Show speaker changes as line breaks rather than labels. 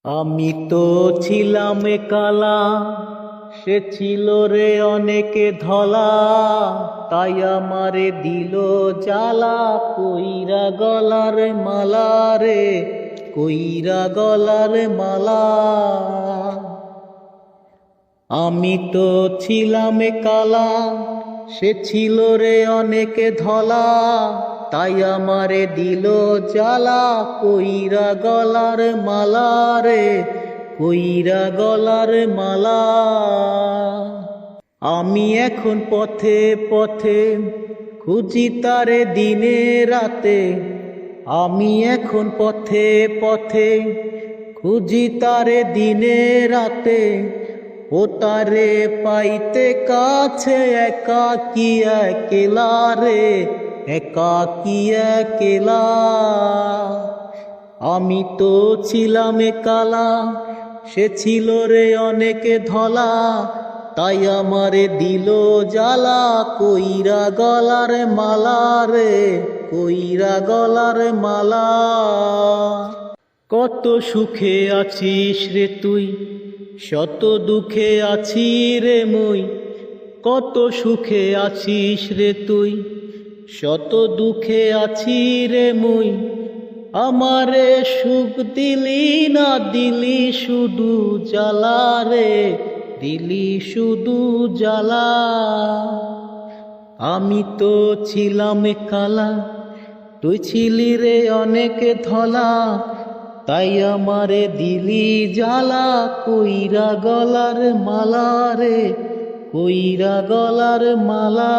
আমি তো ছিলাম কালা, সে ছিল রে অনেকে ধলা, তাই আমারে দিল জ্বালা, কইরা গলার মালা রে, কইরা গলার মালা। আমি তো ছিলাম কালা, সে ছিল রে অনেকে ধলা, তাই আমারে দিল জ্বালা, কইরা গলার মালা রে, কইরা গলার মালা। আমি এখন পথে পথে খুঁজি তারে দিনে রাতে, আমি এখন পথে পথে খুঁজি তারে দিনে রাতে, ও তারে পাইতে কাছে একাকী একলা রে, একাকী একলা। আমি তো ছিলাম কালা, সে ছিল রে অনেকে ধলা, তাই আমারে দিল জ্বালা, কইরা গলার মালা রে, কইরা গলার মালা। কত সুখে আছিস রে তুই, শত দুঃখে আছি রে মুই, কত সুখে আছিস রে তুই, শত দুঃখে আছি রে মুই। আমারে সুখ দিলি না, দিলি শুধু জ্বালা রে, দিলি শুধু জ্বালা। আমি তো ছিলাম কালা, তুই ছিলি রে অনেক ধলা, তাই আমারে দিলি জ্বালা, কইরা গলার মালা রে, কইরা গলার মালা।